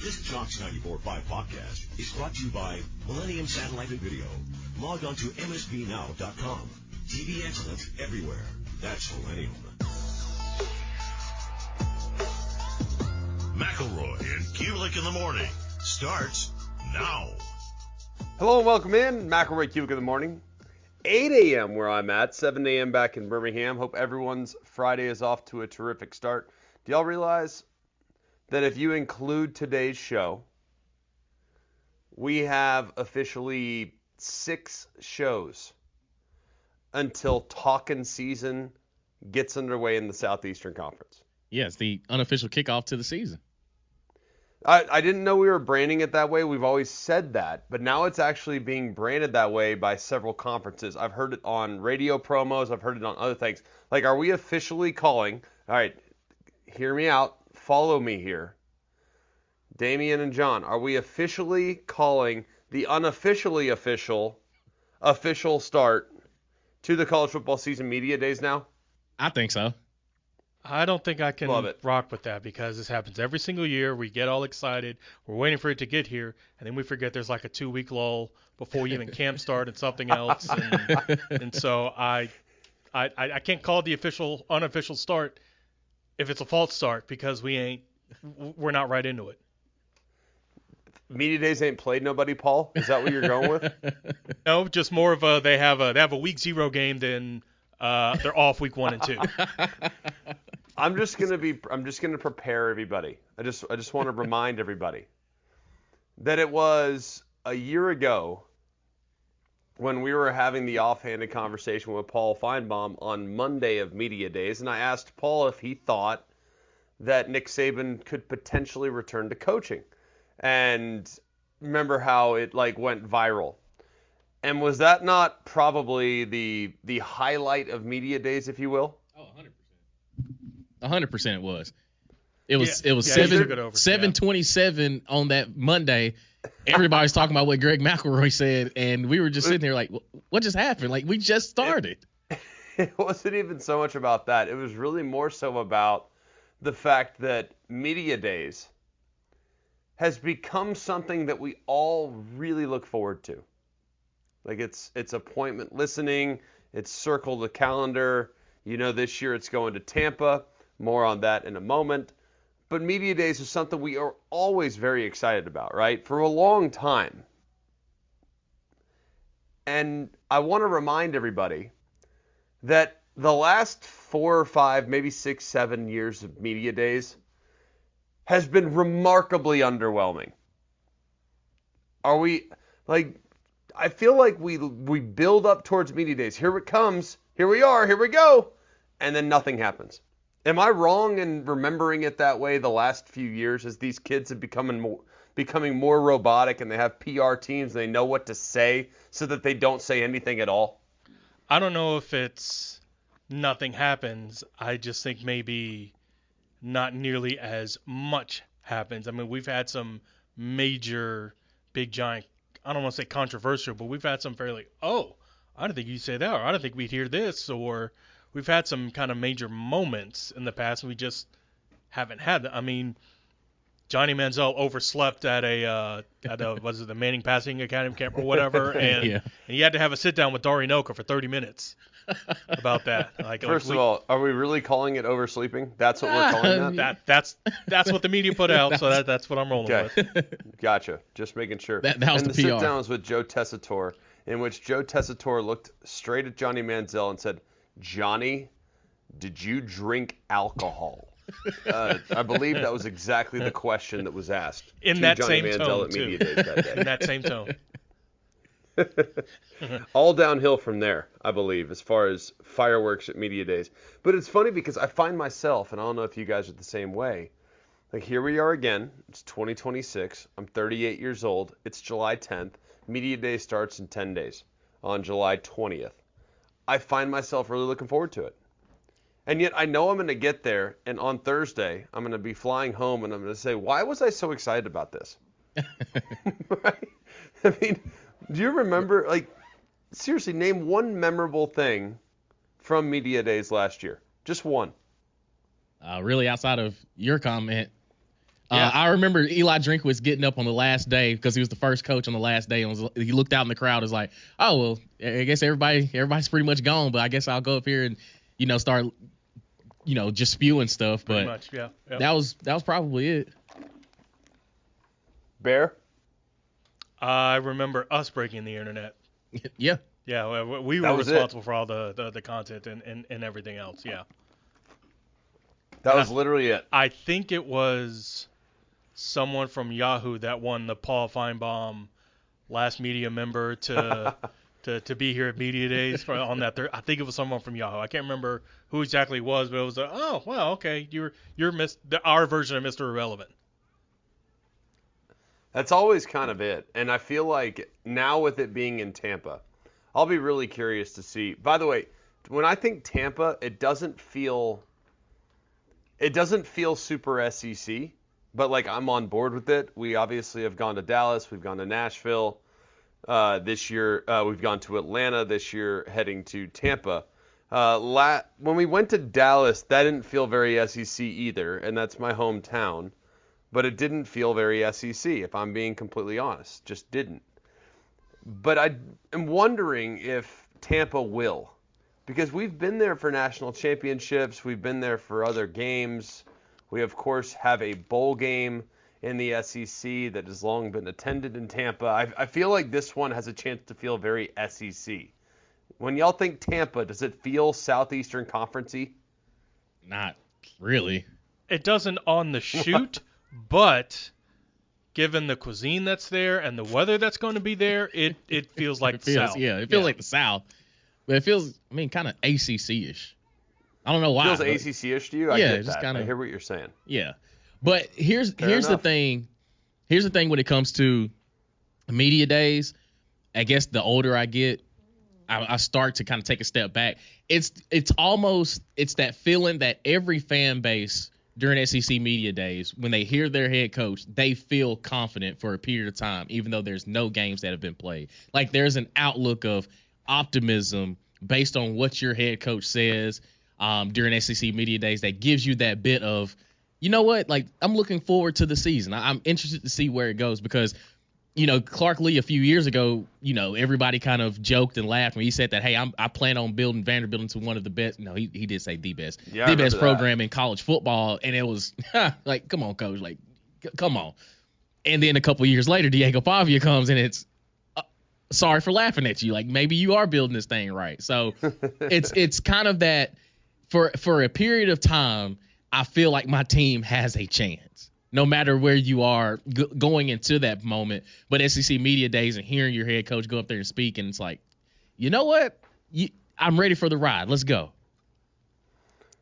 This Jocks 94.5 podcast is brought to you by Millennium Satellite and Video. Log on to msbnow.com. TV excellence everywhere. That's Millennium. McElroy and Cubelic in the morning starts now. Hello and welcome in. McElroy Cubelic in the morning. 8 a.m. where I'm at, 7 a.m. back in Birmingham. Hope everyone's Friday is off to a terrific start. Do y'all realize that if you include today's show, we have officially 6 shows until talking season gets underway in the Southeastern Conference? Yes, the unofficial kickoff to the season. I didn't know we were branding it that way. We've always said that, but now it's actually being branded that way by several conferences. I've heard it on radio promos. I've heard it on other things. Like, are we officially calling? All right, hear me out. Follow me here. Damian and John, are we officially calling the unofficially official start to the college football season media days now? I think so. I don't think I can rock with that because this happens every single year. We get all excited. We're waiting for it to get here, and then we forget there's like a 2-week lull before even camp start and something else. And so I can't call it the unofficial start if it's a false start because we're not right into it. Media days ain't played nobody, Paul? Is that what you're going with? No, just more of they have a week 0 game, then they're off week 1 and 2. I'm just gonna prepare everybody. I just want to remind everybody that it was a year ago when we were having the offhanded conversation with Paul Feinbaum on Monday of media days, and I asked Paul if he thought that Nick Saban could potentially return to coaching. And remember how it went viral. And was that not probably the highlight of media days, if you will? Oh, 100%. 100% it was. It was 7:27 on that Monday. Everybody's talking about what Greg McElroy said, and we were just sitting there like, what just happened? Like, we just started. It wasn't even so much about that. It was really more so about the fact that media days has become something that we all really look forward to. Like it's appointment listening, it's circle the calendar. You know, this year it's going to Tampa. More on that in a moment. But media days is something we are always very excited about, right? For a long time. And I want to remind everybody that the last 4 or 5, maybe 6, 7 years of media days has been remarkably underwhelming. Are we, I feel like we build up towards media days. Here it comes. Here we are. Here we go. And then nothing happens. Am I wrong in remembering it that way the last few years as these kids have becoming more robotic and they have PR teams and they know what to say so that they don't say anything at all? I don't know if it's nothing happens. I just think maybe not nearly as much happens. I mean, we've had some major, big, giant, I don't want to say controversial, but we've had some fairly, I didn't think you'd say that, or I didn't think we'd hear this, or we've had some kind of major moments in the past, and we just haven't had them. I mean, Johnny Manziel overslept at the Manning Passing Academy camp or whatever, and he had to have a sit-down with Dari Noka for 30 minutes about that. First of all, are we really calling it oversleeping? That's what we're calling that? That's what the media put out, so that's what I'm rolling with. Gotcha. Just making sure. That was and the PR. sit-down was with Joe Tessitore, in which Joe Tessitore looked straight at Johnny Manziel and said, "Johnny, did you drink alcohol?" I believe that was exactly the question that was asked in that Johnny same Manziel tone, at Media Days that day. In that same tone. All downhill from there, I believe, as far as fireworks at Media Days. But it's funny because I find myself, and I don't know if you guys are the same way, like here we are again. It's 2026. I'm 38 years old. It's July 10th. Media Day starts in 10 days on July 20th. I find myself really looking forward to it. And yet I know I'm going to get there, and on Thursday I'm going to be flying home, and I'm going to say, why was I so excited about this? Right? I mean, do you remember, seriously, name one memorable thing from Media Days last year. Just one. Really, outside of your comment, Yeah. I remember Eli Drinkwitz getting up on the last day because he was the first coach on the last day, and he looked out in the crowd and was like, "Oh well, I guess everybody's pretty much gone, but I guess I'll go up here and start just spewing stuff." Pretty But much, yeah. that was probably it. Bear? I remember us breaking the internet. Yeah. Yeah, we That were was responsible for all the content and everything else. Yeah. That was literally it. I think it was someone from Yahoo that won the Paul Feinbaum last media member to be here at Media Days on that. I think it was someone from Yahoo. I can't remember who exactly it was, but it was oh well, okay, you're our version of Mr. Irrelevant. That's always kind of it. And I feel like now with it being in Tampa, I'll be really curious to see. By the way, when I think Tampa, it doesn't feel super SEC, but like I'm on board with it. We obviously have gone to Dallas, we've gone to Nashville. This year, we've gone to Atlanta. This year, heading to Tampa. When we went to Dallas, that didn't feel very SEC either, and that's my hometown. But it didn't feel very SEC, if I'm being completely honest. Just didn't. But I am wondering if Tampa will. Because we've been there for national championships. We've been there for other games. We, of course, have a bowl game in the SEC that has long been attended in Tampa. I feel like this one has a chance to feel very SEC. When y'all think Tampa, does it feel Southeastern Conference-y? Not really. It doesn't on the shoot, but given the cuisine that's there and the weather that's going to be there, it feels like the South. Yeah, it feels like the South. But it feels, kind of ACC-ish. I don't know why. It feels ACC-ish to you? I Yeah, get just that. kinda, I hear what you're saying. Yeah. But here's enough. the thing. Here's the thing when it comes to media days. I guess the older I get, I start to kind of take a step back. It's that feeling that every fan base during SEC media days, when they hear their head coach, they feel confident for a period of time, even though there's no games that have been played. Like there's an outlook of optimism based on what your head coach says during SEC media days that gives you that bit of, you know what, like I'm looking forward to the season. I'm interested to see where it goes because, Clark Lee a few years ago, everybody kind of joked and laughed when he said that, hey, I plan on building Vanderbilt into one of the best. No, he did say the best. Yeah, the best program in college football. And it was like, come on, coach, like, come on. And then a couple of years later, Diego Pavia comes and it's sorry for laughing at you. Like maybe you are building this thing right. So it's kind of that for a period of time, I feel like my team has a chance. No matter where you are going into that moment, but SEC media days and hearing your head coach go up there and speak, and it's like, you know what? I'm ready for the ride. Let's go.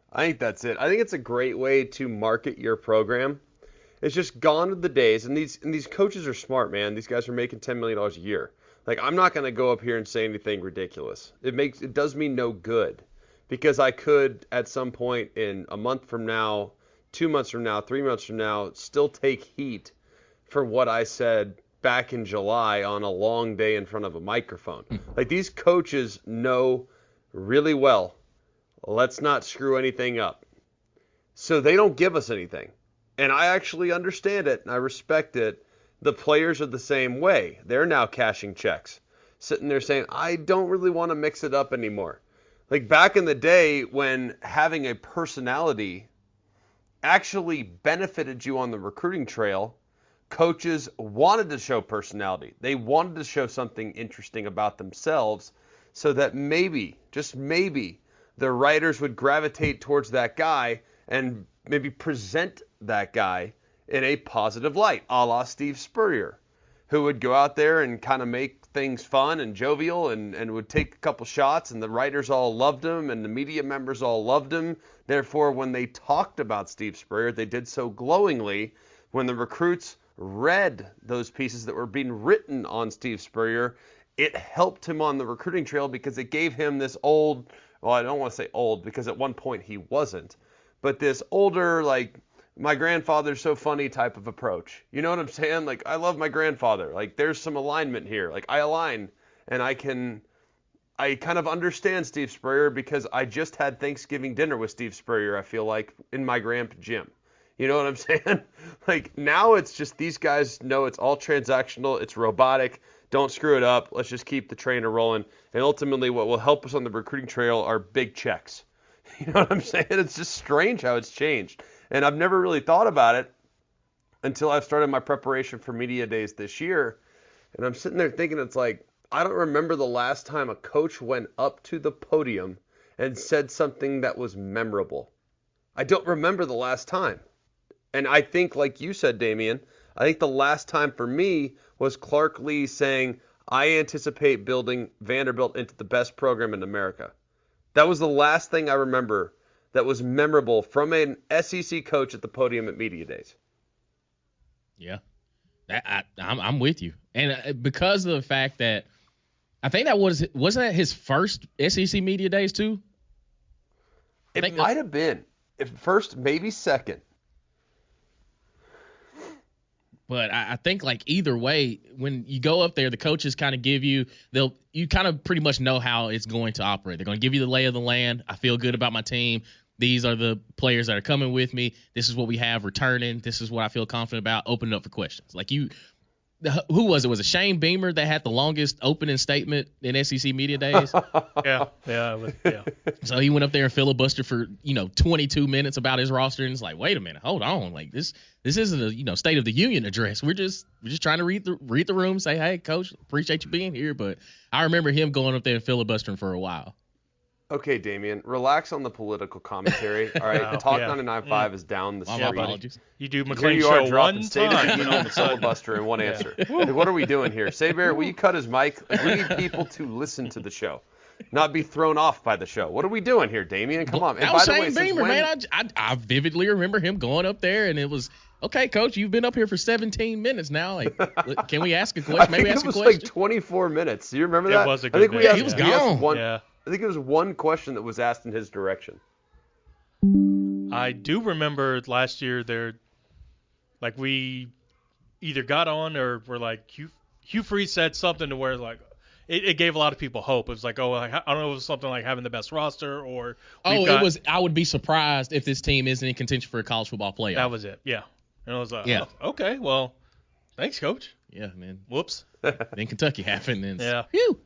I think that's it. I think it's a great way to market your program. It's just gone are the days, and these coaches are smart, man. These guys are making $10 million a year. Like I'm not going to go up here and say anything ridiculous. It does me no good, because I could at some point in a month from now, 2 months from now, 3 months from now, still take heat for what I said back in July on a long day in front of a microphone. Like these coaches know really well, let's not screw anything up. So they don't give us anything. And I actually understand it and I respect it. The players are the same way. They're now cashing checks, sitting there saying, I don't really want to mix it up anymore. Like back in the day when having a personality actually benefited you on the recruiting trail, coaches wanted to show personality. They wanted to show something interesting about themselves so that maybe, just maybe, the writers would gravitate towards that guy and maybe present that guy in a positive light, a la Steve Spurrier, who would go out there and kind of make things fun and jovial and would take a couple shots, and the writers all loved him and the media members all loved him. Therefore, when they talked about Steve Spurrier, they did so glowingly. When the recruits read those pieces that were being written on Steve Spurrier, it helped him on the recruiting trail because it gave him this old, well, I don't want to say old because at one point he wasn't, but this older, like, my grandfather's so funny type of approach. You know what I'm saying? Like, I love my grandfather. Like, there's some alignment here. Like, I align, and I kind of understand Steve Spurrier because I just had Thanksgiving dinner with Steve Spurrier, I feel like, in my grandpa Jim. You know what I'm saying? Like, now it's just these guys know it's all transactional, it's robotic, don't screw it up, let's just keep the trainer rolling. And ultimately, what will help us on the recruiting trail are big checks. You know what I'm saying? It's just strange how it's changed. And I've never really thought about it until I've started my preparation for media days this year. And I'm sitting there thinking, it's like, I don't remember the last time a coach went up to the podium and said something that was memorable. I don't remember the last time. And I think, like you said, Damian, I think the last time for me was Clark Lee saying, I anticipate building Vanderbilt into the best program in America. That was the last thing I remember that was memorable from an SEC coach at the podium at media days. Yeah, I'm with you. And because of the fact that I think that wasn't that his first SEC media days too? It might have been. If first, maybe second. But I think, like, either way, when you go up there, the coaches kind of give you you kind of pretty much know how it's going to operate. They're going to give you the lay of the land. I feel good about my team. These are the players that are coming with me. This is what we have returning. This is what I feel confident about. Open it up for questions. Like, who was it? Was it Shane Beamer that had the longest opening statement in SEC media days? Yeah. So he went up there and filibustered for 22 minutes about his roster, and it's like, wait a minute, hold on, like this isn't a State of the Union address. We're just trying to read the room, say, hey, coach, appreciate you being here. But I remember him going up there and filibustering for a while. Okay, Damian, relax on the political commentary. All right, Oh, Talk yeah. 99.5 is down the My street. apologies. You do Here McLean you are show dropping one State of time, the and Union all and of a sudden, filibuster in one answer. Like, what are we doing here? Saber, will you cut his mic? Like, we need people to listen to the show, not be thrown off by the show. What are we doing here, Damian? Come on. And That by was the way, Shane since Beamer, when, man. I vividly remember him going up there, and it was, okay, coach, you've been up here for 17 minutes now. Like, can we ask a question? I Maybe think ask it was a question. like 24 minutes. Do you remember It that? was a I good think we bit, asked, He was we asked gone. one. Yeah. I think it was one question that was asked in his direction. I do remember last year we either got on or were like Hugh Freeze said something to where like it gave a lot of people hope. It was like, I don't know, it was something like having the best roster or It was. I would be surprised if this team isn't in contention for a college football playoff. that was it. Yeah, and I was like, Yeah. oh, okay, well, thanks, coach. Yeah, man. Whoops. Then Kentucky happened, and Yeah. phew.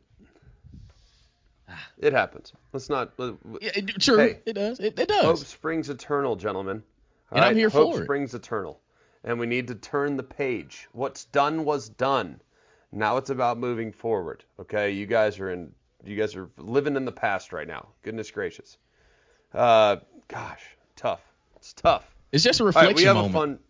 It happens. Let's not. Yeah, true. Hey. It does. It does. Hope springs eternal, gentlemen. All And I'm here Hope for it. springs eternal. And we need to turn the page. What's done was done. Now it's about moving forward. Okay? You guys are living in the past right now. Goodness gracious. Gosh, tough. It's tough. It's just a All right, reflection we have moment.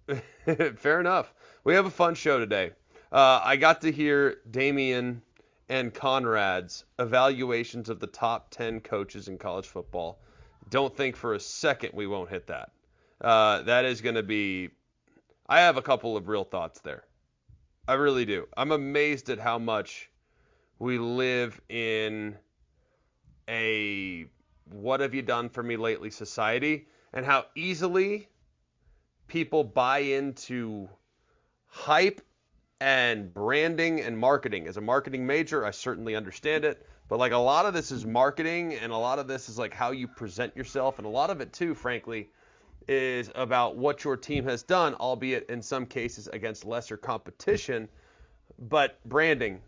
a fun fair enough. We have a fun show today. I got to hear Damian and Conrad's evaluations of the top 10 coaches in college football. Don't think for a second we won't hit that. That is going to be – I have a couple of real thoughts there. I really do. I'm amazed at how much we live in a what have you done for me lately society, and how easily people buy into hype and branding and marketing. As a marketing major, I certainly understand it, but like a lot of this is marketing, and a lot of this is like how you present yourself, and a lot of it too, frankly, is about what your team has done, albeit in some cases against lesser competition. But branding,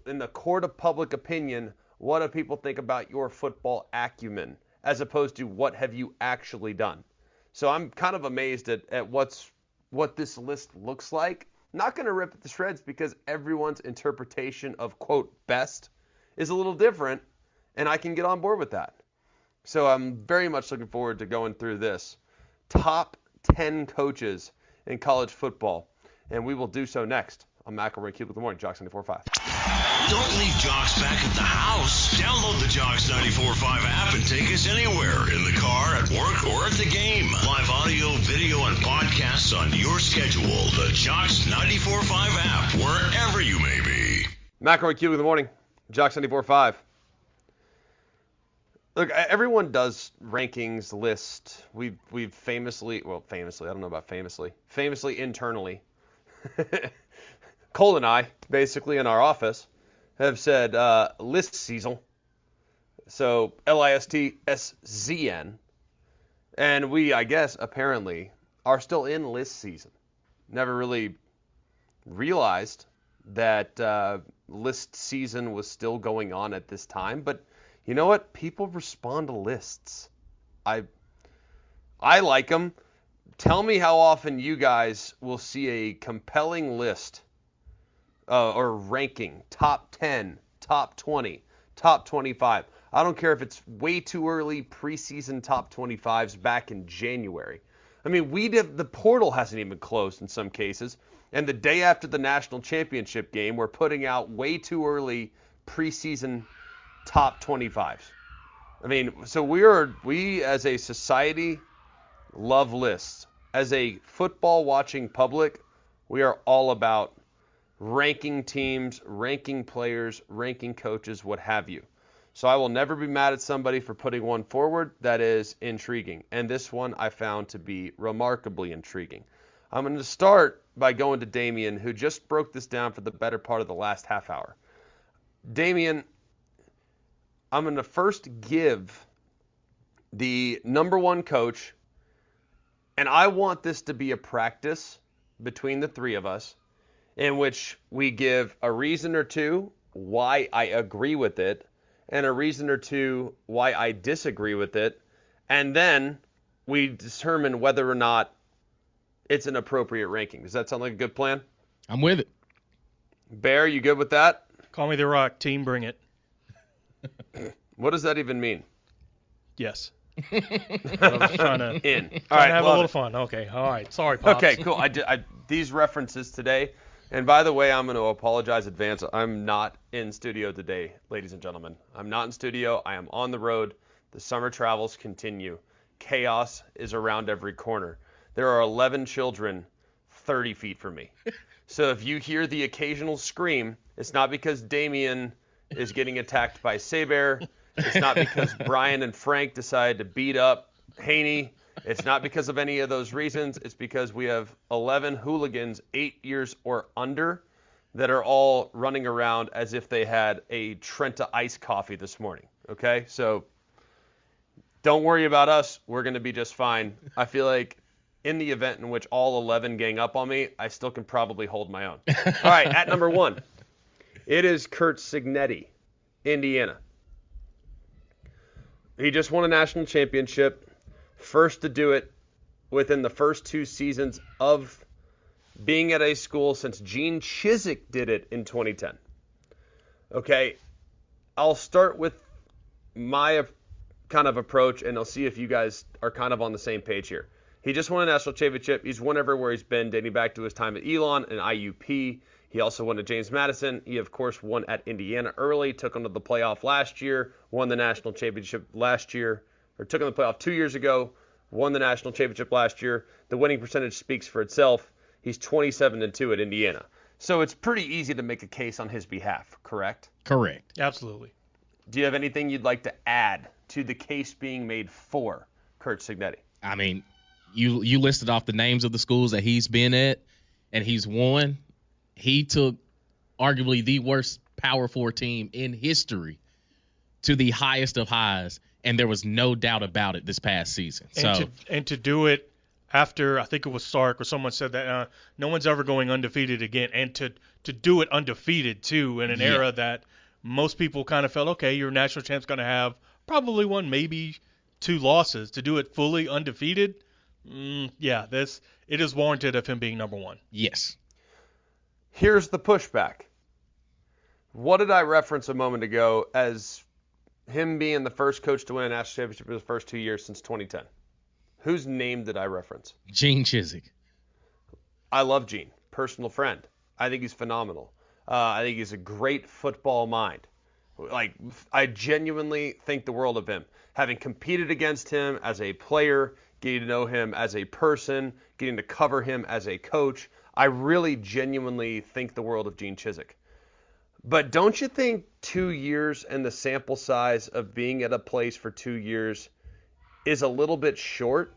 in the court of public opinion, what do people think about your football acumen, as opposed to what have you actually done? So I'm kind of amazed at what this list looks like. Not going to rip it to shreds because everyone's interpretation of, quote, best is a little different, and I can get on board with that. So I'm very much looking forward to going through this. Top 10 coaches in college football, and we will do so next on McElroy Cubelic in the morning, Jocks 94.5. Don't leave Jocks back at the house. Download the Jocks 94.5 app and take us anywhere, in the car, at work, or at the game. Live audio, video, and podcasts on your schedule. The Jocks 94.5 app, wherever you may be. McElroy Cubelic in the morning, Jocks 94.5. Look, everyone does rankings, list. We've famously, I don't know about famously internally, Cole and I, basically in our office, have said list season. So LISTSZN. And we, I guess, apparently are still in list season. Never really realized that list season was still going on at this time, but you know what? People respond to lists. I like them. Tell me how often you guys will see a compelling list or ranking, top 10, top 20, top 25. I don't care if it's way too early preseason top 25s back in January. I mean, the portal hasn't even closed in some cases. And the day after the national championship game, we're putting out way too early preseason top 25s. I mean, so we as a society love lists. As a football watching public, we are all about ranking teams, ranking players, ranking coaches, what have you. So I will never be mad at somebody for putting one forward that is intriguing. And this one I found to be remarkably intriguing. I'm going to start by going to Damien, who just broke this down for the better part of the last half hour. Damien, I'm going to first give the number one coach, and I want this to be a practice between the three of us in which we give a reason or two why I agree with it and a reason or two why I disagree with it, and then we determine whether or not it's an appropriate ranking. Does that sound like a good plan? I'm with it. Bear, you good with that? Call me the Rock. Team, bring it. What does that even mean? Yes. I was trying to, All right, have a little it. fun. Okay. All right. Sorry, Pops. Okay, cool. These references today, and by the way, I'm going to apologize in advance. I'm not in studio today, ladies and gentlemen. I'm not in studio. I am on the road. The summer travels continue. Chaos is around every corner. There are 11 children 30 feet from me. So if you hear the occasional scream, it's not because Damien is getting attacked by Saber. It's not because Brian and Frank decided to beat up Haney. It's not because of any of those reasons. It's because we have 11 hooligans 8 years or under that are all running around as if they had a Trenta iced coffee this morning. Okay? So don't worry about us. We're going to be just fine. I feel like in the event in which all 11 gang up on me, I still can probably hold my own. All right, at number one, it is Curt Cignetti, Indiana. He just won a national championship, first to do it within the first 2 seasons of being at a school since Gene Chizik did it in 2010. Okay, I'll start with my kind of approach, and I'll see if you guys are kind of on the same page here. He just won a national championship. He's won everywhere he's been, dating back to his time at Elon and IUP. He also won at James Madison. He, of course, won at Indiana early, took him to the playoff last year, won the national championship last year, or took him to the playoff 2 years ago, won the national championship last year. The winning percentage speaks for itself. He's 27-2 at Indiana. So it's pretty easy to make a case on his behalf, correct? Correct. Absolutely. Do you have anything you'd like to add to the case being made for Curt Cignetti? I mean, you listed off the names of the schools that he's been at, and he's won. He took arguably the worst Power 4 team in history to the highest of highs, and there was no doubt about it this past season. And to do it after, I think it was Sark or someone said that no one's ever going undefeated again, and to do it undefeated too in an era that most people kind of felt, okay, your national champ's going to have probably 1, maybe 2 losses. To do it fully undefeated, it is warranted of him being number one. Yes. Here's the pushback. What did I reference a moment ago as him being the first coach to win a national championship in his first 2 years since 2010? Whose name did I reference? Gene Chizik. I love Gene. Personal friend. I think he's phenomenal. I think he's a great football mind. Like, I genuinely think the world of him. Having competed against him as a player, getting to know him as a person, getting to cover him as a coach, I really genuinely think the world of Gene Chizik. But don't you think 2 years and the sample size of being at a place for 2 years is a little bit short?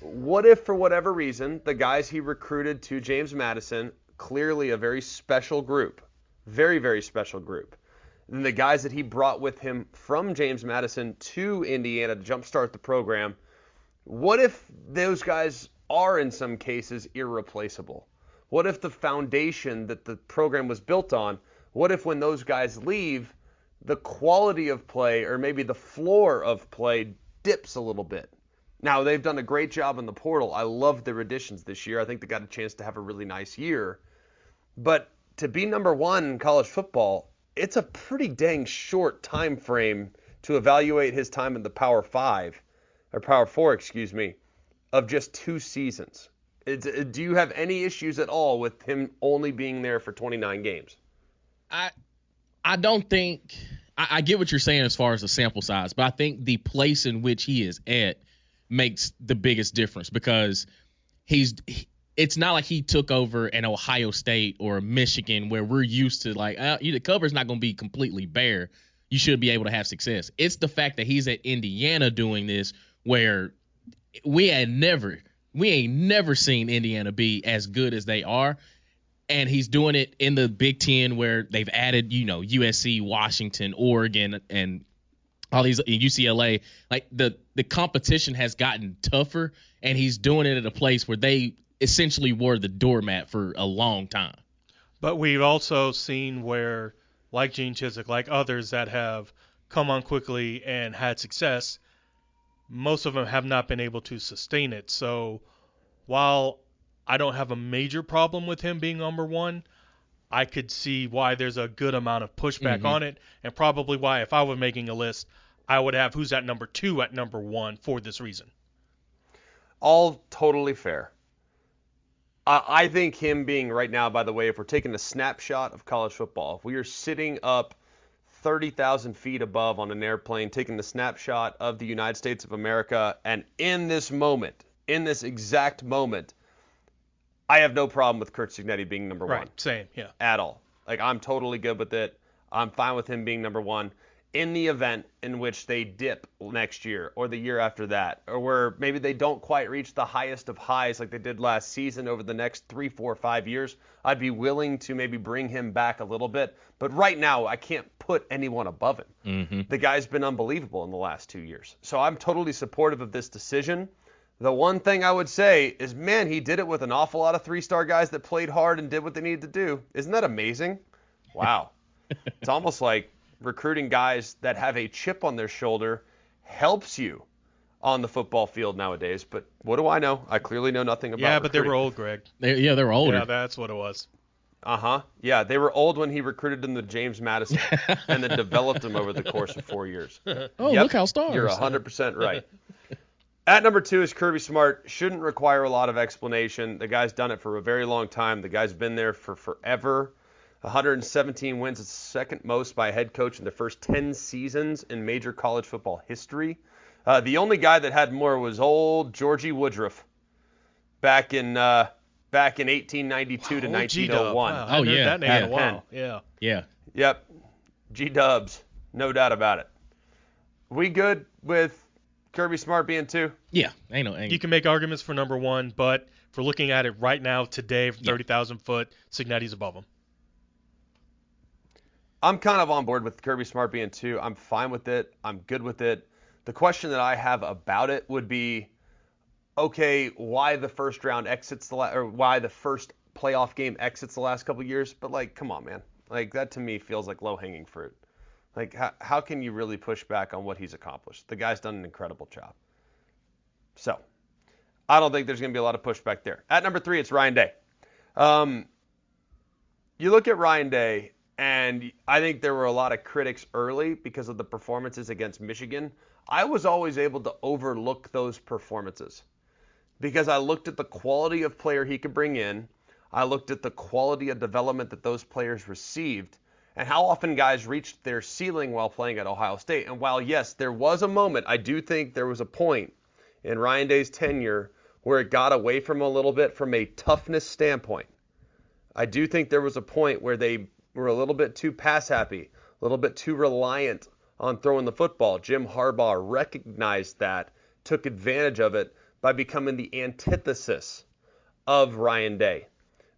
What if, for whatever reason, the guys he recruited to James Madison, clearly a very special group, very, very special group, and the guys that he brought with him from James Madison to Indiana to jumpstart the program What if those guys are in some cases irreplaceable? What if the foundation that the program was built on, what if when those guys leave, the quality of play or maybe the floor of play dips a little bit? Now, they've done a great job in the portal. I love their additions this year. I think they got a chance to have a really nice year. But to be number one in college football, it's a pretty dang short time frame to evaluate his time in the Power 5, or Power 4, excuse me, of just 2 seasons. Do you have any issues at all with him only being there for 29 games? I don't think I get what you're saying as far as the sample size, but I think the place in which he is at makes the biggest difference, because it's not like he took over an Ohio State or a Michigan where we're used to like the cover's not going to be completely bare. You should be able to have success. It's the fact that he's at Indiana doing this where we ain't never seen Indiana be as good as they are. And he's doing it in the Big Ten where they've added, USC, Washington, Oregon, and all these UCLA. Like the competition has gotten tougher, and he's doing it at a place where they essentially were the doormat for a long time. But we've also seen where, like Gene Chizik, like others that have come on quickly and had success, most of them have not been able to sustain it. So while I don't have a major problem with him being number one, I could see why there's a good amount of pushback on it, and probably why, if I were making a list, I would have who's at number 2 at number 1 for this reason. All totally fair. I think him being right now, by the way, if we're taking a snapshot of college football, if we are sitting up 30,000 feet above on an airplane, taking the snapshot of the United States of America, and in this moment, in this exact moment, I have no problem with Curt Cignetti being number one. Right, same, yeah. At all. Like, I'm totally good with it. I'm fine with him being number one. In the event in which they dip next year or the year after that, or where maybe they don't quite reach the highest of highs like they did last season over the next 3, 4, 5 years, I'd be willing to maybe bring him back a little bit. But right now, I can't put anyone above him. The guy's been unbelievable in the last 2 years. So I'm totally supportive of this decision. The one thing I would say is, man, he did it with an awful lot of 3-star guys that played hard and did what they needed to do. Isn't that amazing? Wow. It's almost like recruiting guys that have a chip on their shoulder helps you on the football field nowadays. But what do I know? I clearly know nothing about Yeah, but recruiting. they were old, Greg. They were older. Yeah, that's what it was. Yeah, they were old when he recruited them to James Madison and then developed them over the course of 4 years. Look how stars. You're 100% right. At number 2 is Kirby Smart. Shouldn't require a lot of explanation. The guy's done it for a very long time. The guy's been there for forever. 117 wins. It's second most by a head coach in the first 10 seasons in major college football history. The only guy that had more was old Georgie Woodruff back in 1892 to 1901. Wow, I heard that name in a while. Yeah. Yep. G-Dubs. No doubt about it. We good with Kirby Smart being 2? Yeah. You can make arguments for number 1, but if we're looking at it right now, today, from 30,000 foot, Cignetti's above him. I'm kind of on board with Kirby Smart being 2. I'm fine with it. I'm good with it. The question that I have about it would be, okay, why the first round exits or why the first playoff game exits the last couple of years? But like, come on, man. Like, that to me feels like low-hanging fruit. Like, how can you really push back on what he's accomplished? The guy's done an incredible job. So, I don't think there's going to be a lot of pushback there. At number 3, it's Ryan Day. You look at Ryan Day, and I think there were a lot of critics early because of the performances against Michigan. I was always able to overlook those performances because I looked at the quality of player he could bring in. I looked at the quality of development that those players received and how often guys reached their ceiling while playing at Ohio State. And while, yes, there was a moment, I do think there was a point in Ryan Day's tenure where it got away from him a little bit from a toughness standpoint. I do think there was a point where they were a little bit too pass happy, a little bit too reliant on throwing the football. Jim Harbaugh recognized that, took advantage of it by becoming the antithesis of Ryan Day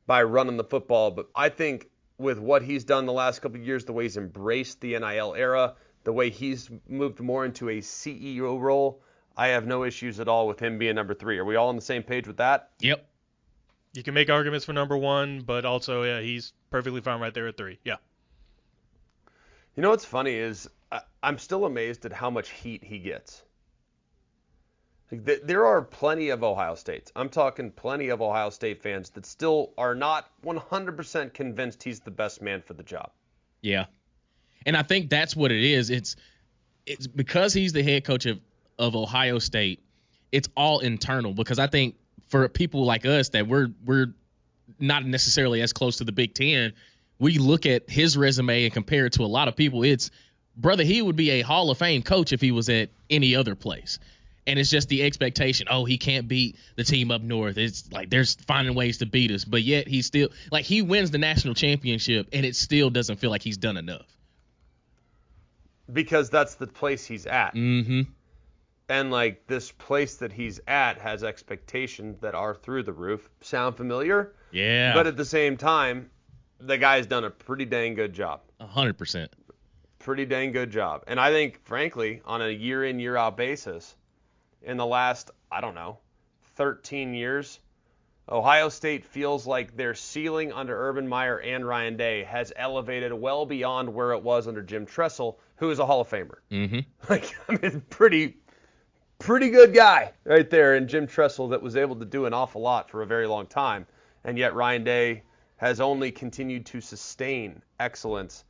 by running the football. But I think with what he's done the last couple of years, the way he's embraced the NIL era, the way he's moved more into a CEO role, I have no issues at all with him being number 3. Are we all on the same page with that? Yep. You can make arguments for number 1, but also, yeah, he's perfectly fine right there at 3. Yeah. You know what's funny is I'm still amazed at how much heat he gets. Like, there are plenty of Ohio States. I'm talking plenty of Ohio State fans that still are not 100% convinced he's the best man for the job. Yeah. And I think that's what it is. It's because he's the head coach of Ohio State, it's all internal, because I think for people like us that we're not necessarily as close to the Big Ten, we look at his resume and compare it to a lot of people. It's, brother, he would be a Hall of Fame coach if he was at any other place. And it's just the expectation, oh, he can't beat the team up north. It's like there's finding ways to beat us. But yet he's still, like, he wins the national championship, and it still doesn't feel like he's done enough. Because that's the place he's at. Mm-hmm. And, like, this place that he's at has expectations that are through the roof. Sound familiar? Yeah. But at the same time, the guy's done a pretty dang good job. 100%. Pretty dang good job. And I think, frankly, on a year-in, year-out basis, in the last, 13 years, Ohio State feels like their ceiling under Urban Meyer and Ryan Day has elevated well beyond where it was under Jim Tressel, who is a Hall of Famer. Mm-hmm. Pretty good guy right there in Jim Tressel that was able to do an awful lot for a very long time. And yet Ryan Day has only continued to sustain excellence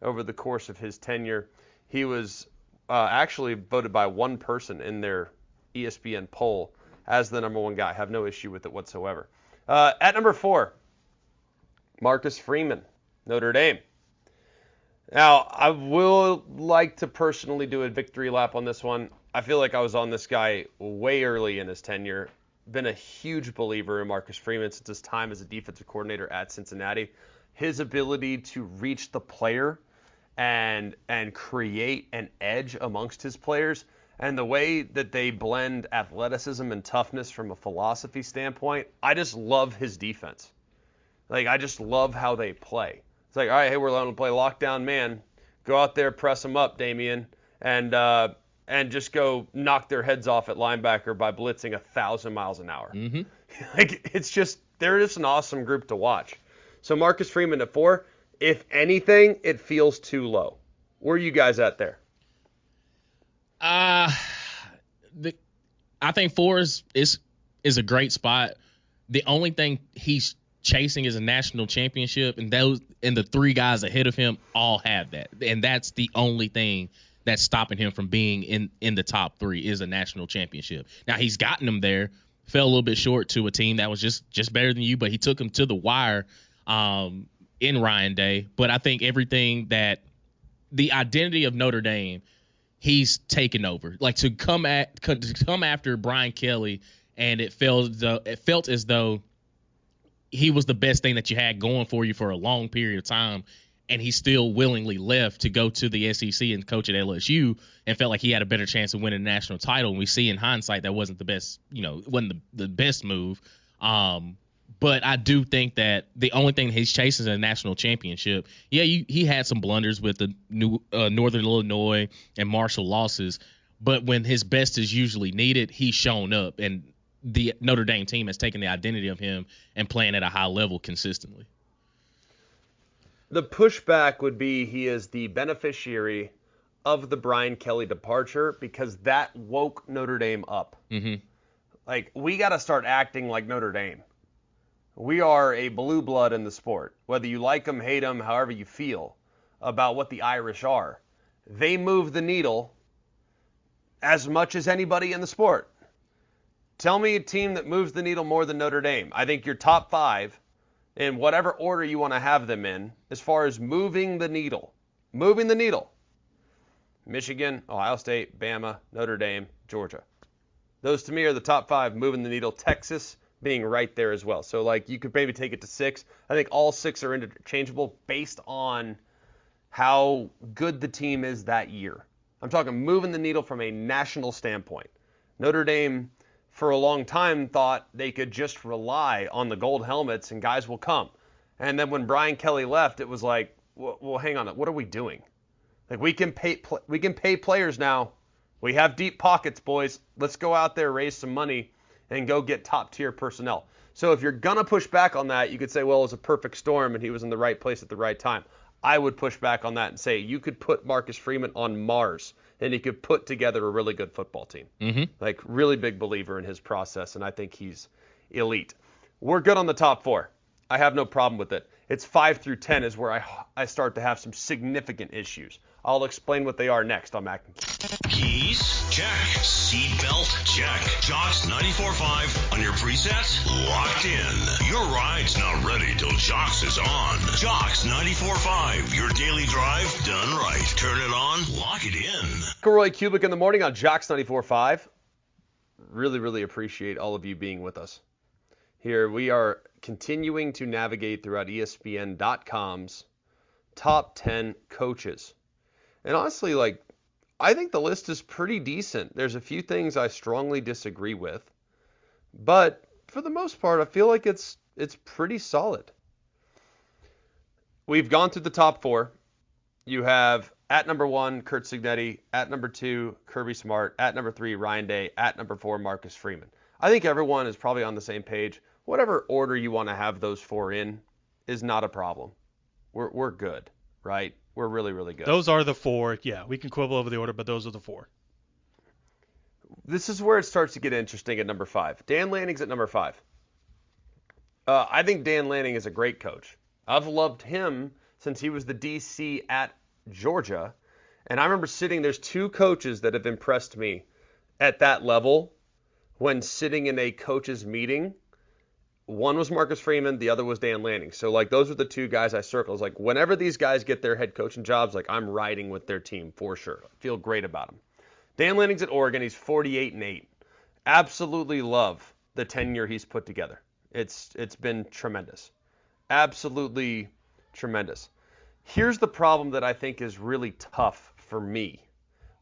over the course of his tenure. He was actually voted by one person in their ESPN poll as the number 1 guy. I have no issue with it whatsoever. At number 4, Marcus Freeman, Notre Dame. Now, I will like to personally do a victory lap on this one. I feel like I was on this guy way early in his tenure. Been a huge believer in Marcus Freeman since his time as a defensive coordinator at Cincinnati. His ability to reach the player and create an edge amongst his players, and the way that they blend athleticism and toughness from a philosophy standpoint, I just love his defense. Like, I just love how they play. It's like, all right, hey, we're going to play lockdown man. Go out there, press them up, Damian, and just go knock their heads off at linebacker by blitzing 1,000 miles an hour. Mm-hmm. Like, it's just, they're just an awesome group to watch. So Marcus Freeman at 4. If anything, it feels too low. Where are you guys at there? I think 4 is a great spot. The only thing he's chasing is a national championship, and the 3 guys ahead of him all have that, and that's the only thing that's stopping him from being in the top 3 is a national championship. Now, he's gotten them there, fell a little bit short to a team that was just better than you, but he took them to the wire in Ryan Day. But I think everything that the identity of Notre Dame, he's taken over. Like, to come after Brian Kelly, and it felt as though he was the best thing that you had going for you for a long period of time, and he still willingly left to go to the SEC and coach at LSU, and felt like he had a better chance of winning a national title. And we see in hindsight that wasn't the best, wasn't the best move. But I do think that the only thing he's chasing is a national championship. Yeah, he had some blunders with the Northern Illinois and Marshall losses, but when his best is usually needed, he's shown up, and the Notre Dame team has taken the identity of him and playing at a high level consistently. The pushback would be he is the beneficiary of the Brian Kelly departure, because that woke Notre Dame up. Mm-hmm. Like, we got to start acting like Notre Dame. We are a blue blood in the sport. Whether you like them, hate them, however you feel about what the Irish are, they move the needle as much as anybody in the sport. Tell me a team that moves the needle more than Notre Dame. I think your top 5, in whatever order you want to have them in, as far as moving the needle. Michigan, Ohio State, Bama, Notre Dame, Georgia. Those to me are the top 5 moving the needle. Texas being right there as well. So, like, you could maybe take it to 6. I think all 6 are interchangeable based on how good the team is that year. I'm talking moving the needle from a national standpoint. Notre Dame, for a long time, thought they could just rely on the gold helmets and guys will come. And then when Brian Kelly left, it was like, well, hang on, what are we doing? Like, we can pay players now We have deep pockets, boys. Let's go out there, raise some money, and go get top-tier personnel. So if you're going to push back on that, you could say, well, it was a perfect storm and he was in the right place at the right time. I would push back on that and say you could put Marcus Freeman on Mars and he could put together a really good football team. Like, really big believer in his process, and I think he's elite. We're good on the top 4. I have no problem with it. It's 5 through 10 is where I start to have some significant issues. I'll explain what they are next on Mac and Keys? Check. Seatbelt? Check. Jocks 94.5 on your preset? Locked in. Your ride's not ready till Jocks is on. Jocks 94.5, your daily drive done right. Turn it on, lock it in. McElroy Cubelic in the morning on Jocks 94.5. Really, really appreciate all of you being with us. Here we are continuing to navigate throughout ESPN.com's top 10 coaches. And honestly, like, I think the list is pretty decent. There's a few things I strongly disagree with, but for the most part, I feel like it's pretty solid. We've gone through the top 4. You have at number 1, Curt Cignetti, at number 2, Kirby Smart, at number 3, Ryan Day, at number 4, Marcus Freeman. I think everyone is probably on the same page. Whatever order you want to have those 4 in is not a problem. We're good, right? We're really, really good. Those are the 4. Yeah, we can quibble over the order, but those are the 4. This is where it starts to get interesting at number 5. Dan Lanning's at number 5. I think Dan Lanning is a great coach. I've loved him since he was the DC at Georgia. And I remember there's 2 coaches that have impressed me at that level when sitting in a coach's meeting. One was Marcus Freeman, the other was Dan Lanning. So, like, those are the 2 guys I circled. It's like, whenever these guys get their head coaching jobs, like, I'm riding with their team for sure. I feel great about them. Dan Lanning's at Oregon. He's 48-8. Absolutely love the tenure he's put together. It's been tremendous. Absolutely tremendous. Here's the problem that I think is really tough for me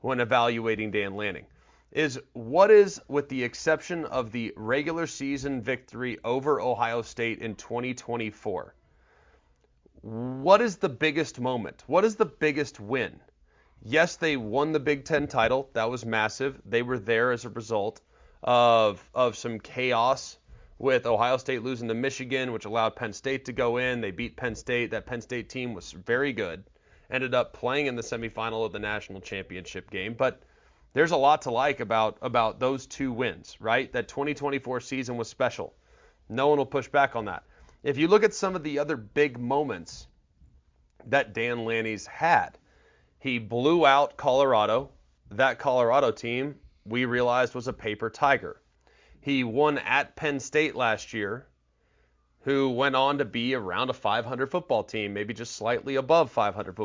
when evaluating Dan Lanning. Is what is, with the exception of the regular season victory over Ohio State in 2024, what is the biggest moment? What is the biggest win? Yes, they won the Big Ten title. That was massive. They were there as a result of some chaos with Ohio State losing to Michigan, which allowed Penn State to go in. They beat Penn State. That Penn State team was very good. Ended up playing in the semifinal of the national championship game. But there's a lot to like about those 2 wins, right? That 2024 season was special. No one will push back on that. If you look at some of the other big moments that Dan Lanning's had, he blew out Colorado. That Colorado team, we realized, was a paper tiger. He won at Penn State last year, who went on to be around a 500 football team, maybe just slightly above 500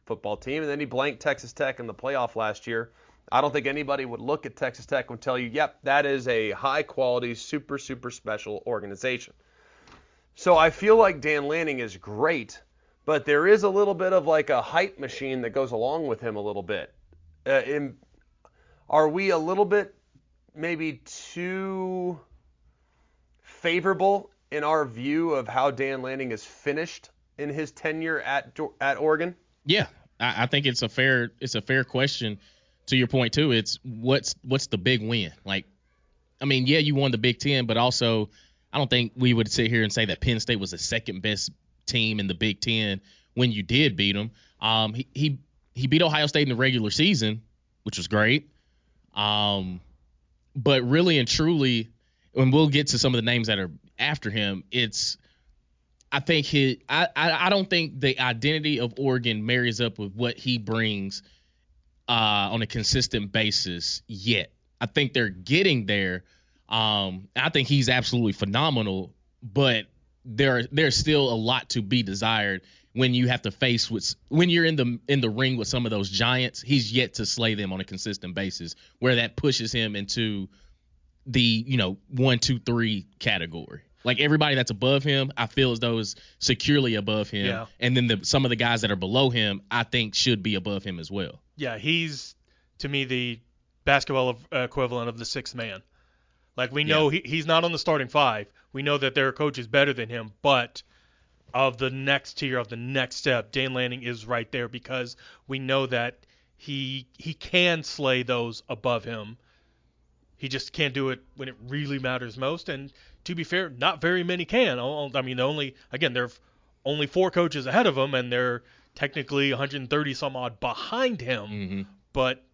football team. And then he blanked Texas Tech in the playoff last year. I don't think anybody would look at Texas Tech and tell you, yep, that is a high-quality, super, super special organization. So I feel like Dan Lanning is great, but there is a little bit of like a hype machine that goes along with him a little bit. Are we a little bit maybe too favorable in our view of how Dan Lanning is finished in his tenure at Oregon? Yeah, I think it's a fair question. To your point too, it's what's the big win? Like, I mean, yeah, you won the Big Ten, but also I don't think we would sit here and say that Penn State was the second best team in the Big Ten when you did beat them. He beat Ohio State in the regular season, which was great. But really and truly, and we'll get to some of the names that are after him, I don't think the identity of Oregon marries up with what he brings on a consistent basis yet. I think they're getting there. I think he's absolutely phenomenal, but there's still a lot to be desired when you have to face when you're in the ring with some of those giants. He's yet to slay them on a consistent basis, where that pushes him into the 1, 2, 3 category. Like, everybody that's above him, I feel as though is securely above him. Yeah. And then some of the guys that are below him, I think should be above him as well. Yeah, he's, to me, the basketball equivalent of the sixth man. Like, we know he's not on the starting 5. We know that their coach is better than him, but of the next tier, of the next step, Dan Lanning is right there because we know that he can slay those above him. He just can't do it when it really matters most. And to be fair, not very many can. I mean, there are only 4 coaches ahead of him, and they're technically 130 some odd behind him. Mm-hmm. But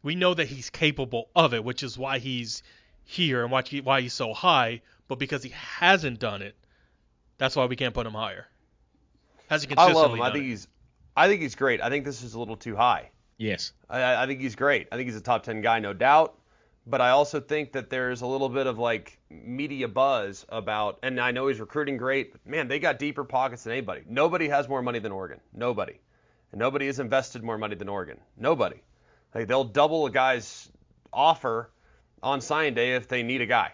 we know that he's capable of it, which is why he's here and why he's so high. But because he hasn't done it, that's why we can't put him higher. Has he consistently I love him. done I think he's great. I think this is a little too high. Yes. I think he's great. I think he's a top 10 guy, no doubt. But I also think that there's a little bit of like media buzz about, and I know he's recruiting great, but man, they got deeper pockets than anybody. Nobody has more money than Oregon. Nobody. And nobody has invested more money than Oregon. Nobody. Like they'll double a guy's offer on signing day if they need a guy.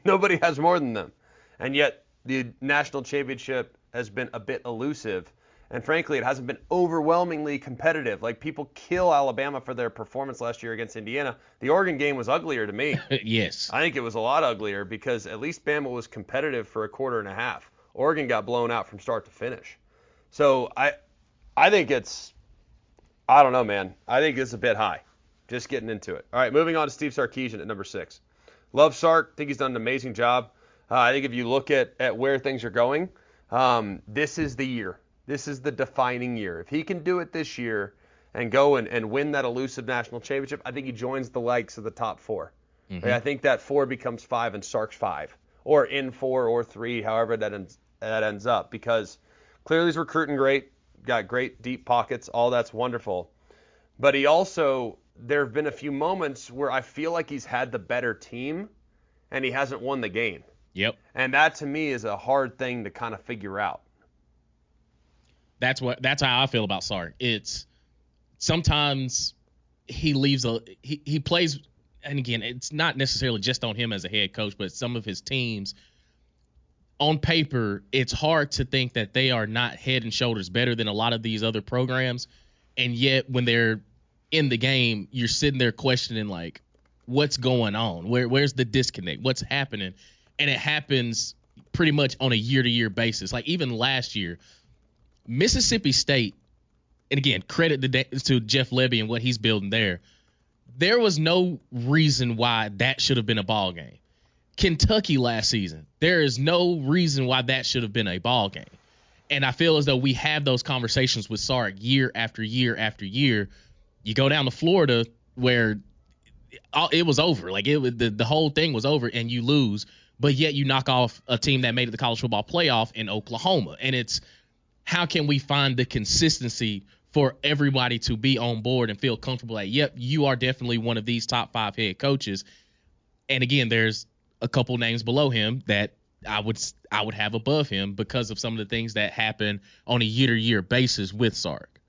Nobody has more than them. And yet the national championship has been a bit elusive. And frankly, it hasn't been overwhelmingly competitive. Like people kill Alabama for their performance last year against Indiana. The Oregon game was uglier to me. Yes. I think it was a lot uglier because at least Bama was competitive for a quarter and a half. Oregon got blown out from start to finish. So I think I don't know, man. I think it's a bit high. Just getting into it. All right, moving on to Steve Sarkisian at number 6. Love Sark. Think he's done an amazing job. I think if you look at where things are going, this is the year. This is the defining year. If he can do it this year and go and win that elusive national championship, I think he joins the likes of the top 4. Mm-hmm. I think that 4 becomes 5 and Sark's 5. Or in 4 or 3, however that ends up. Because clearly he's recruiting great, got great deep pockets, all that's wonderful. But he also, there have been a few moments where I feel like he's had the better team and he hasn't won the game. Yep. And that to me is a hard thing to kind of figure out. That's how I feel about Sark. It's sometimes he plays, and again, it's not necessarily just on him as a head coach, but some of his teams on paper, it's hard to think that they are not head and shoulders better than a lot of these other programs. And yet when they're in the game, you're sitting there questioning like, what's going on? Where's the disconnect? What's happening? And it happens pretty much on a year-to-year basis. Like even last year, Mississippi State, and again, credit to Jeff Levy and what he's building there. There was no reason why that should have been a ball game. Kentucky last season, there is no reason why that should have been a ball game. And I feel as though we have those conversations with Sark year after year after year. You go down to Florida where it was over. Like the whole thing was over and you lose, but yet you knock off a team that made it the college football playoff in Oklahoma. And it's, how can we find the consistency for everybody to be on board and feel comfortable that, yep, you are definitely one of these top 5 head coaches. And again, there's a couple names below him that I would have above him because of some of the things that happen on a year-to-year basis with Sark.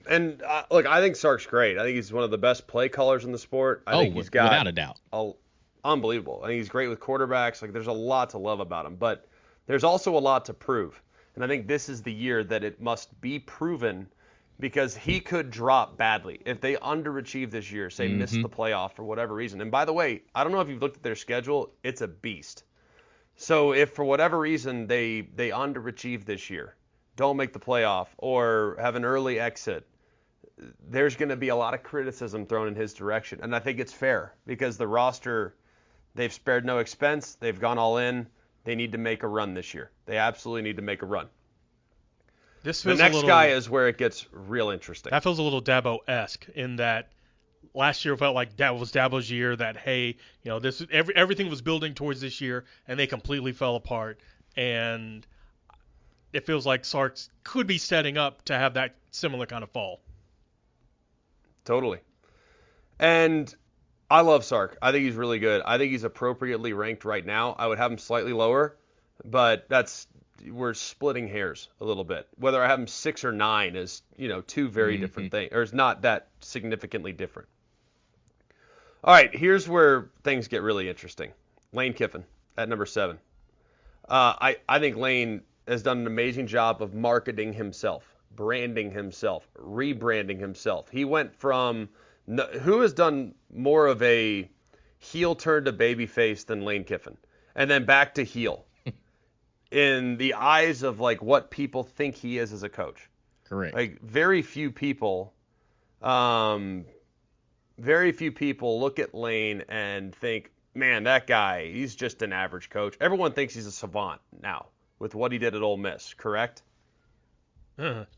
And look, I think Sark's great. I think he's one of the best play callers in the sport. I think he's got without a doubt. Unbelievable. I think he's great with quarterbacks. Like there's a lot to love about him, but there's also a lot to prove. And I think this is the year that it must be proven because he could drop badly. If they underachieve this year, say miss the playoff for whatever reason. And by the way, I don't know if you've looked at their schedule. It's a beast. So if for whatever reason they underachieve this year, don't make the playoff, or have an early exit, there's going to be a lot of criticism thrown in his direction. And I think it's fair because the roster, they've spared no expense. They've gone all in. They need to make a run this year. They absolutely need to make a run. The next guy is where it gets real interesting. That feels a little Dabo-esque in that last year felt like that was Dabo's year. That this everything was building towards this year, and they completely fell apart. And it feels like Sark's could be setting up to have that similar kind of fall. Totally. And I love Sark. I think he's really good. I think he's appropriately ranked right now. I would have him slightly lower, but we're splitting hairs a little bit. Whether I have him 6 or 9 is, two very different things, or it's not that significantly different. All right, here's where things get really interesting. Lane Kiffin at number 7. I think Lane has done an amazing job of marketing himself, branding himself, rebranding himself. He went from who has done more of a heel turn to babyface than Lane Kiffin, and then back to heel in the eyes of like what people think he is as a coach. Correct. Like very few people look at Lane and think, man, that guy, he's just an average coach. Everyone thinks he's a savant now with what he did at Ole Miss, correct?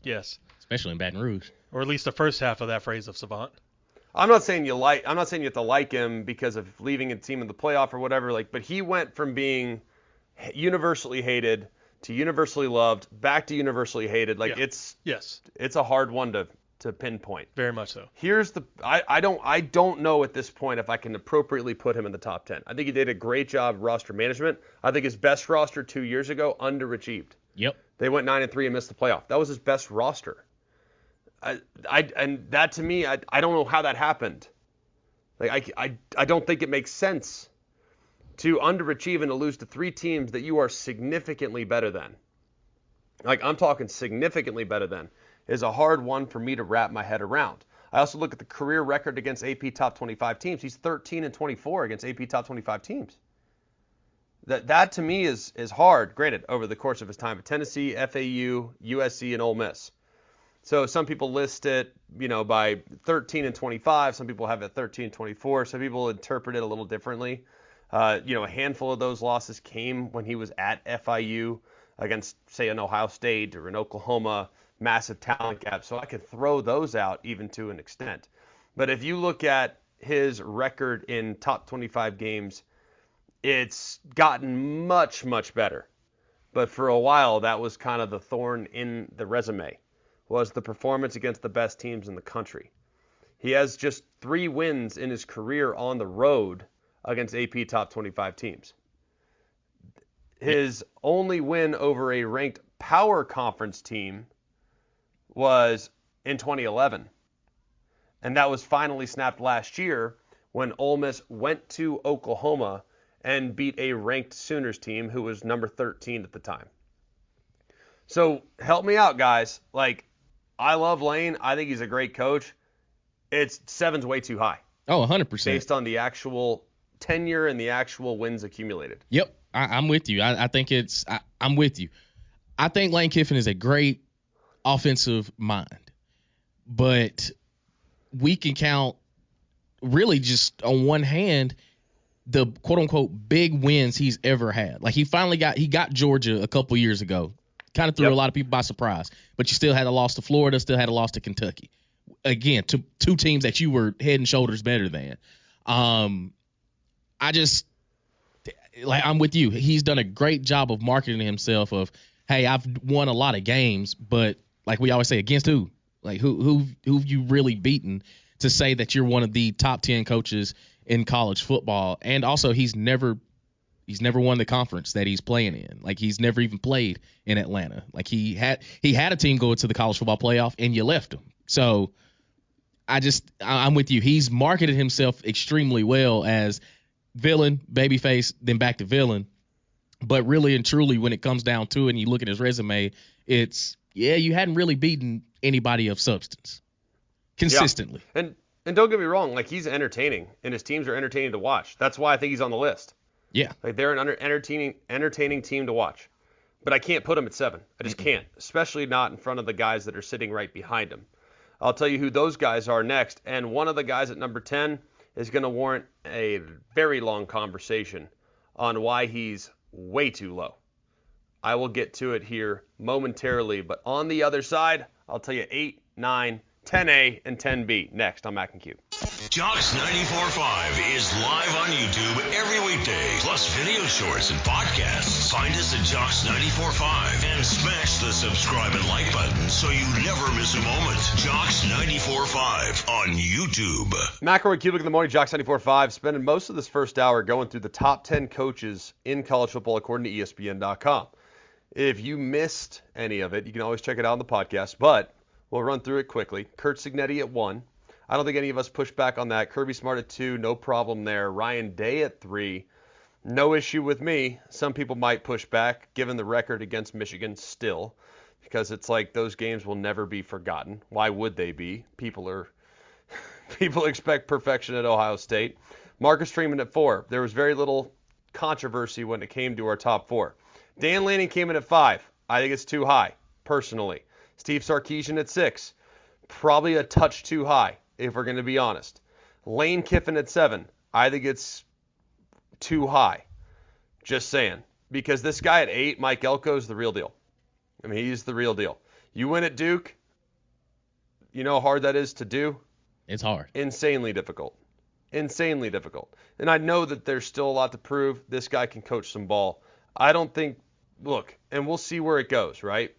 Yes. Especially in Baton Rouge. Or at least the first half of that phrase of savant. I'm not saying you have to like him because of leaving a team in the playoff or whatever, but he went from being universally hated to universally loved, back to universally hated. It's a hard one to pinpoint. Very much so. I don't know at this point if I can appropriately put him in the top 10. I think he did a great job roster management. I think his best roster 2 years ago underachieved. Yep. They went 9-3 and missed the playoff. That was his best roster. And that to me, I don't know how that happened. I don't think it makes sense to underachieve and to lose to 3 teams that you are significantly better than. I'm talking significantly better than is a hard one for me to wrap my head around. I also look at the career record against AP top 25 teams. He's 13-24 against AP top 25 teams. That to me is hard, granted, over the course of his time at Tennessee, FAU, USC, and Ole Miss. So some people list it, by 13-25. Some people have it 13-24. Some people interpret it a little differently. A handful of those losses came when he was at FIU against, say, an Ohio State or an Oklahoma, massive talent gap. So I could throw those out even to an extent. But if you look at his record in top 25 games, it's gotten much, much better. But for a while, that was kind of the thorn in the resume, was the performance against the best teams in the country. He has just 3 wins in his career on the road against AP top 25 teams. His only win over a ranked power conference team was in 2011. And that was finally snapped last year when Ole Miss went to Oklahoma and beat a ranked Sooners team who was number 13 at the time. So help me out, guys. I love Lane. I think he's a great coach. 7's way too high. Oh, 100%. Based on the actual tenure and the actual wins accumulated. Yep, I'm with you. I think I'm with you. I think Lane Kiffin is a great offensive mind, but we can count really just on one hand the quote unquote big wins he's ever had. He finally got Georgia a couple years ago. Kind of threw a lot of people by surprise, but you still had a loss to Florida, still had a loss to Kentucky. Again, to 2 teams that you were head and shoulders better than. I'm with you. He's done a great job of marketing himself of, hey, I've won a lot of games, but like we always say, against who? Who've you really beaten to say that you're one of the top 10 coaches in college football? And also he's never won the conference that he's playing in. He's never even played in Atlanta. He had a team go to the college football playoff and you left him. So I'm with you. He's marketed himself extremely well as villain, babyface, then back to villain. But really and truly, when it comes down to it and you look at his resume, it's, you hadn't really beaten anybody of substance consistently. Yeah. And don't get me wrong, he's entertaining and his teams are entertaining to watch. That's why I think he's on the list. Yeah. They're an entertaining team to watch. But I can't put him at 7. I just can't, especially not in front of the guys that are sitting right behind him. I'll tell you who those guys are next. And one of the guys at number 10 is going to warrant a very long conversation on why he's way too low. I will get to it here momentarily. But on the other side, I'll tell you 8, 9, 10A, and 10B next on Mac and Cube. Jocks 94.5 is live on YouTube every weekday, plus video shorts and podcasts. Find us at Jocks 94.5 and smash the subscribe and like button so you never miss a moment. Jocks 94.5 on YouTube. McElroy Cubelic in the morning, Jocks 94.5, spending most of this first hour going through the top 10 coaches in college football according to ESPN.com. If you missed any of it, you can always check it out on the podcast, but we'll run through it quickly. Kurt Cignetti at 1. I don't think any of us push back on that. Kirby Smart at 2, no problem there. Ryan Day at 3, no issue with me. Some people might push back, given the record against Michigan still, because it's those games will never be forgotten. Why would they be? People expect perfection at Ohio State. Marcus Freeman at 4. There was very little controversy when it came to our top 4. Dan Lanning came in at 5. I think it's too high, personally. Steve Sarkisian at 6, probably a touch too high, if we're going to be honest. Lane Kiffin at 7, I think it's too high. Just saying. Because this guy at 8, Mike Elko, is the real deal. I mean, he's the real deal. You win at Duke, you know how hard that is to do? It's hard. Insanely difficult. Insanely difficult. And I know that there's still a lot to prove. This guy can coach some ball. I don't think, look, and we'll see where it goes, right?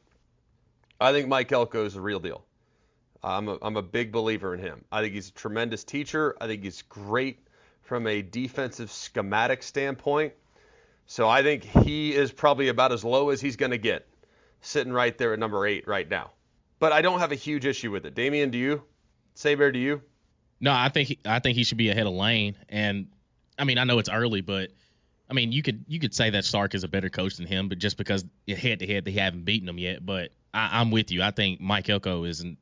I think Mike Elko is the real deal. I'm a big believer in him. I think he's a tremendous teacher. I think he's great from a defensive schematic standpoint. So I think he is probably about as low as he's going to get, sitting right there at number 8 right now. But I don't have a huge issue with it. Damian, do you? Saber, do you? No, I think he should be ahead of Lane. And I mean, I know it's early, but I mean, you could say that Sark is a better coach than him, but just because head to head they haven't beaten him yet. But I'm with you. I think Mike Elko isn't.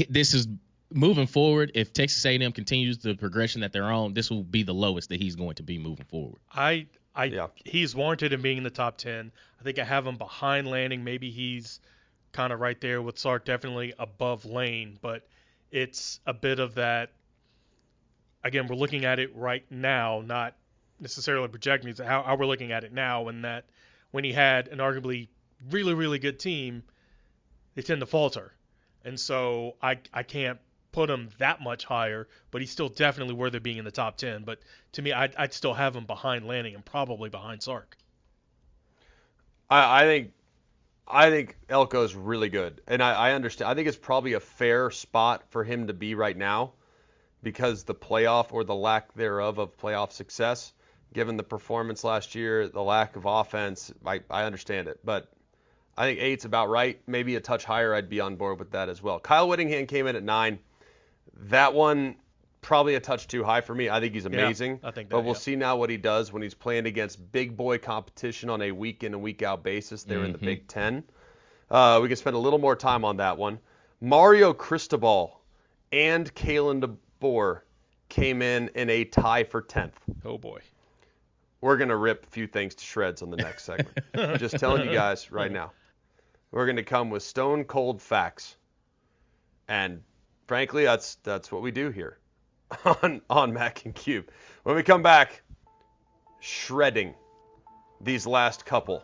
This is moving forward. If Texas A&M continues the progression that they're on, this will be the lowest that he's going to be moving forward. He's warranted in being in the top 10. I think I have him behind Lanning. Maybe he's kind of right there with Sark, definitely above Lane, but it's a bit of that. Again, we're looking at it right now, not necessarily projecting. It's how we're looking at it now, and that when he had an arguably really, really good team, they tend to falter. And so I can't put him that much higher, but he's still definitely worthy of being in the top 10. But to me, I'd still have him behind Lanning and probably behind Sark. I think Elko's really good, and I understand. I think it's probably a fair spot for him to be right now because the playoff or the lack thereof of playoff success, given the performance last year, the lack of offense, I understand it. But I think 8's about right. Maybe a touch higher, I'd be on board with that as well. Kyle Whittingham came in at 9. That one, probably a touch too high for me. I think he's amazing. Yeah, I think that, but we'll see now what he does when he's playing against big boy competition on a week in and week out basis there in the Big Ten. We can spend a little more time on that one. Mario Cristobal and Kalen DeBoer came in a tie for 10th. Oh, boy. We're going to rip a few things to shreds on the next segment. Just telling you guys right now. We're going to come with stone cold facts. And frankly, that's what we do here on Mac and Cube. When we come back, shredding these last couple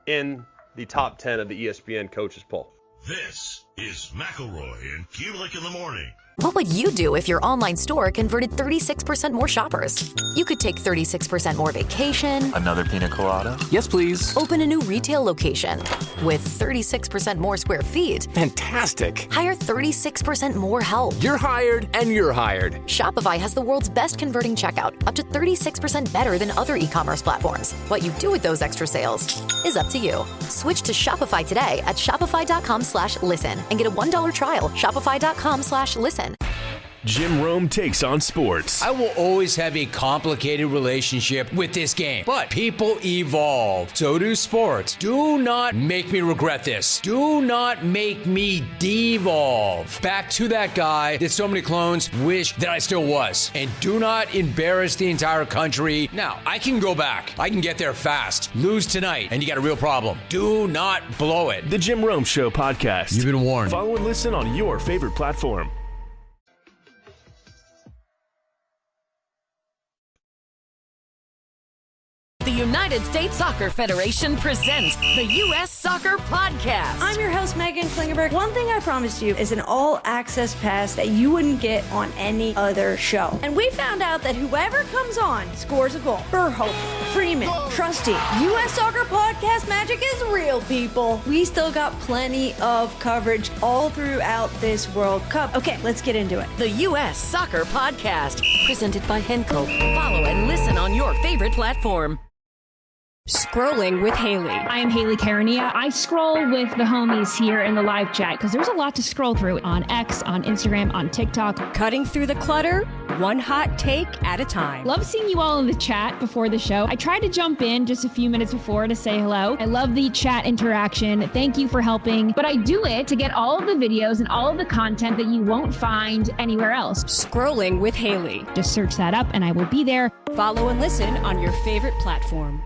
in the top 10 of the ESPN coaches poll. This is McElroy and Cubelic in the morning. What would you do if your online store converted 36% more shoppers? You could take 36% more vacation. Another pina colada? Yes, please. Open a new retail location with 36% more square feet. Fantastic. Hire 36% more help. You're hired and you're hired. Shopify has the world's best converting checkout, up to 36% better than other e-commerce platforms. What you do with those extra sales is up to you. Switch to Shopify today at shopify.com/listen and get a $1 trial. Shopify.com/listen. Jim Rome takes on sports. I will always have a complicated relationship with this game, but people evolve. So do sports. Do not make me regret this. Do not make me devolve back to that guy that so many clones wish that I still was. And do not embarrass the entire country. Now, I can go back. I can get there fast. Lose tonight, and you got a real problem. Do not blow it. The Jim Rome Show podcast. You've been warned. Follow and listen on your favorite platform. The United States Soccer Federation presents the U.S. Soccer Podcast. I'm your host, Megan Klingerberg. One thing I promised you is an all-access pass that you wouldn't get on any other show. And we found out that whoever comes on scores a goal. Burhope, Freeman, Trusty. U.S. Soccer Podcast magic is real, people. We still got plenty of coverage all throughout this World Cup. Okay, let's get into it. The U.S. Soccer Podcast, presented by Henco. Follow and listen on your favorite platform. Scrolling with Haley. I am Haley Carania. I scroll with the homies here in the live chat because there's a lot to scroll through on X, on Instagram, on TikTok. Cutting through the clutter, one hot take at a time. Love seeing you all in the chat before the show. I tried to jump in just a few minutes before to say hello. I love the chat interaction. Thank you for helping. But I do it to get all of the videos and all of the content that you won't find anywhere else. Scrolling with Haley. Just search that up and I will be there. Follow and listen on your favorite platform.